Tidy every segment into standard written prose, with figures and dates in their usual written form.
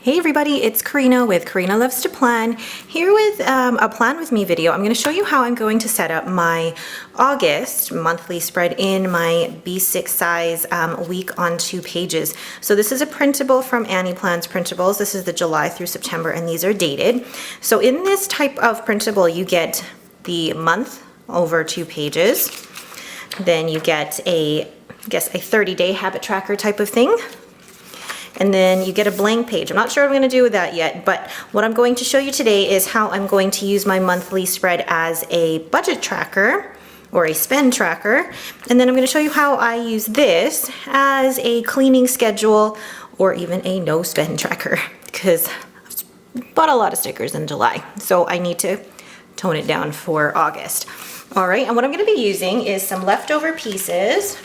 Hey everybody, it's Karina with Karina Loves to Plan, here with a Plan With Me video. I'm going to show you how I'm going to set up my August monthly spread in my B6 size week on 2 pages. So this is a printable from Annie Plans Printables. This is the July through September and these are dated. So in this type of printable you get the month over 2 pages. Then you get a 30-day habit tracker type of thing. And then you get a blank page. I'm not sure what I'm going to do with that yet, but what I'm going to show you today is how I'm going to use my monthly spread as a budget tracker or a spend tracker. And then I'm going to show you how I use this as a cleaning schedule or even a no spend tracker, because I've bought a lot of stickers in July, so I need to tone it down for August. All right, and what I'm going to be using is some leftover pieces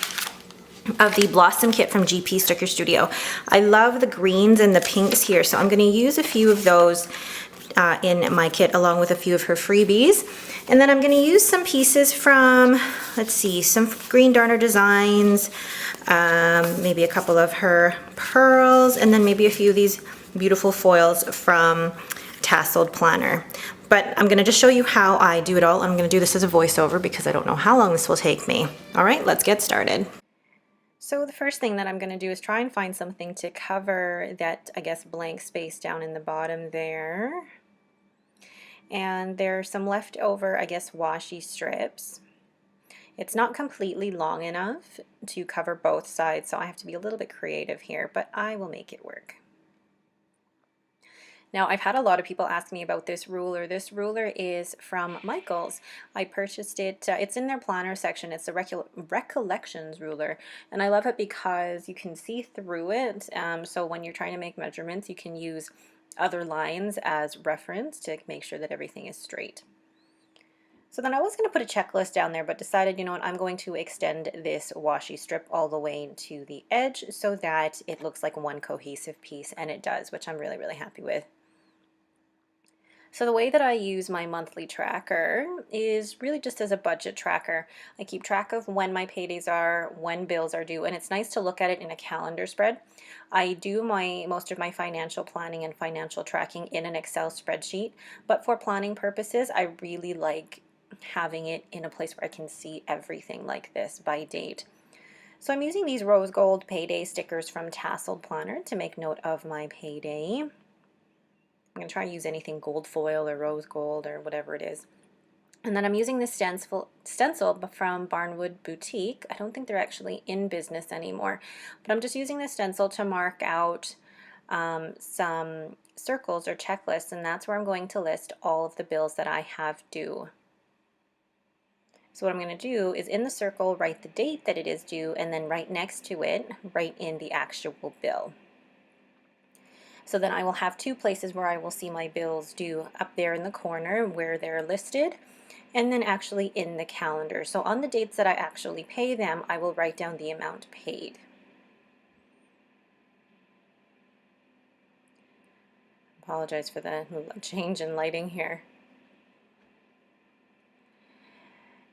of the Blossom kit from GP Sticker Studio. I love the greens and the pinks here, so I'm going to use a few of those in my kit along with a few of her freebies. And then I'm going to use some pieces from, let's see, some Green Darner Designs, maybe a couple of her pearls, and then maybe a few of these beautiful foils from Tasseled Planner. But I'm going to just show you how I do it all. I'm going to do this as a voiceover because I don't know how long this will take me. All right, let's get started. So the first thing that I'm going to do is try and find something to cover that, I guess, blank space down in the bottom there. And there's some leftover, I guess, washi strips. It's not completely long enough to cover both sides, so I have to be a little bit creative here, but I will make it work. Now, I've had a lot of people ask me about this ruler. This ruler is from Michaels. I purchased it. It's in their planner section. It's a recollections ruler, and I love it because you can see through it. So when you're trying to make measurements, you can use other lines as reference to make sure that everything is straight. So then I was going to put a checklist down there, but decided, you know what, I'm going to extend this washi strip all the way to the edge so that it looks like one cohesive piece, and it does, which I'm really, really happy with. So the way that I use my monthly tracker is really just as a budget tracker. I keep track of when my paydays are, when bills are due, and it's nice to look at it in a calendar spread. I do most of my financial planning and financial tracking in an Excel spreadsheet, but for planning purposes, I really like having it in a place where I can see everything like this by date. So I'm using these rose gold payday stickers from Tasseled Planner to make note of my payday. I'm going to try to use anything gold foil or rose gold or whatever it is. And then I'm using this stencil from Barnwood Boutique. I don't think they're actually in business anymore, but I'm just using this stencil to mark out some circles or checklists, and that's where I'm going to list all of the bills that I have due. So what I'm going to do is in the circle write the date that it is due, and then right next to it write in the actual bill. So then I will have 2 places where I will see my bills due, up there in the corner where they're listed, and then actually in the calendar. So on the dates that I actually pay them, I will write down the amount paid. Apologize for the change in lighting here.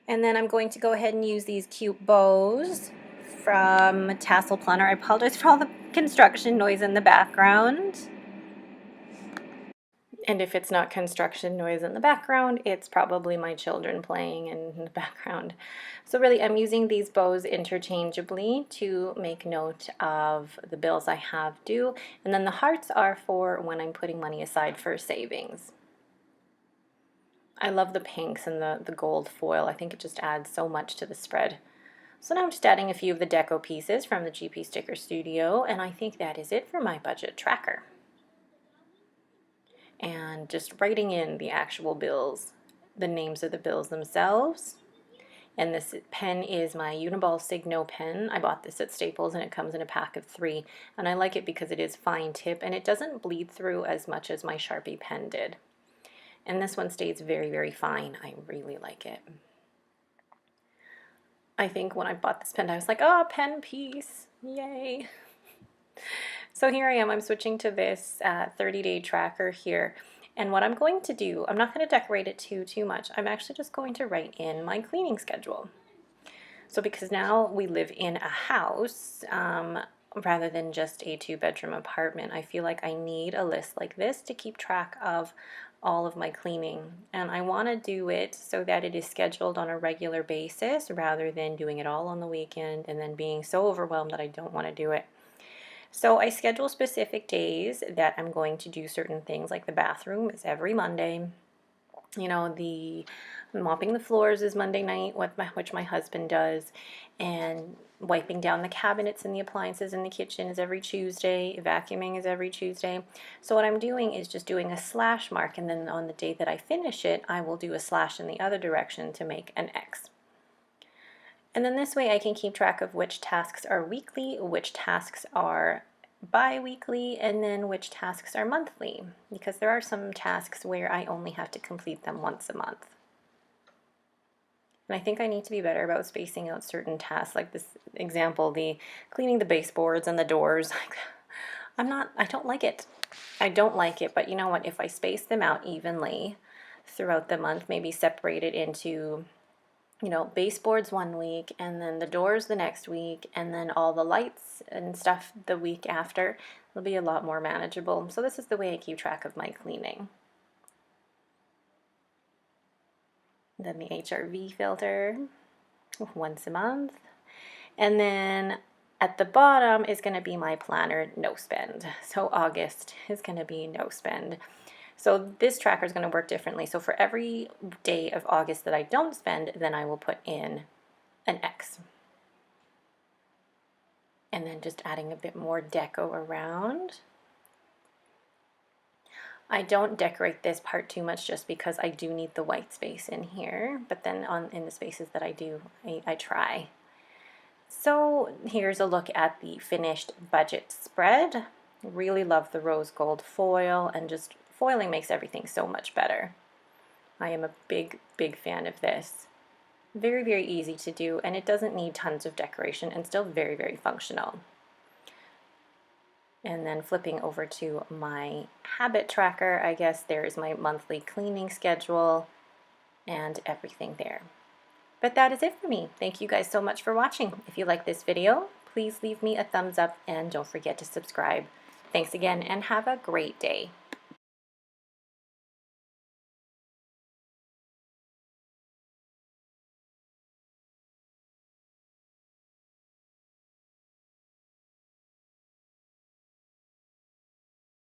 And then I'm going to go ahead and use these cute bows from Tassel Planner. I apologize for all the construction noise in the background. And if it's not construction noise in the background, it's probably my children playing in the background. So really, I'm using these bows interchangeably to make note of the bills I have due. And then the hearts are for when I'm putting money aside for savings. I love the pinks and the gold foil. I think it just adds so much to the spread. So now I'm just adding a few of the deco pieces from the GP Sticker Studio, and I think that is it for my budget tracker. And just writing in the actual bills, the names of the bills themselves. And this pen is my Uniball Signo pen. I bought this at Staples and it comes in a pack of 3, and I like it because it is fine tip and it doesn't bleed through as much as my Sharpie pen did. And this one stays very, very fine. I really like it. I think when I bought this pen I was like, oh, pen piece, yay. So here I am, I'm switching to this 30-day tracker here. And what I'm going to do, I'm not going to decorate it too much. I'm actually just going to write in my cleaning schedule. So because now we live in a house, rather than just a 2-bedroom apartment. I feel like I need a list like this to keep track of all of my cleaning, and I want to do it so that it is scheduled on a regular basis rather than doing it all on the weekend and then being so overwhelmed that I don't want to do it. So I schedule specific days that I'm going to do certain things, like the bathroom is every Monday. You know, the mopping the floors is Monday night, which my husband does, and wiping down the cabinets and the appliances in the kitchen is every Tuesday, vacuuming is every Tuesday. So what I'm doing is just doing a slash mark, and then on the day that I finish it, I will do a slash in the other direction to make an X. And then this way I can keep track of which tasks are weekly, which tasks are bi-weekly, and then which tasks are monthly, because there are some tasks where I only have to complete them once a month. And I think I need to be better about spacing out certain tasks, like this example, the cleaning the baseboards and the doors. I don't like it. I don't like it, but you know what, if I space them out evenly throughout the month, maybe separate it into, you know, baseboards one week and then the doors the next week and then all the lights and stuff the week after, it'll be a lot more manageable. So this is the way I keep track of my cleaning. Then the HRV filter once a month. And then at the bottom is going to be my planner, no spend. So August is going to be no spend. So this tracker is going to work differently. So for every day of August that I don't spend, then I will put in an X. And then just adding a bit more deco around. I don't decorate this part too much just because I do need the white space in here, but then in the spaces that I do, I try. So here's a look at the finished budget spread. Really love the rose gold foil, and just foiling makes everything so much better. I am a big fan of this. Very, very easy to do, and it doesn't need tons of decoration, and still very, very functional. And then flipping over to my habit tracker, I guess there's my monthly cleaning schedule and everything there. But that is it for me. Thank you guys so much for watching. If you like this video, please leave me a thumbs up and don't forget to subscribe. Thanks again and have a great day.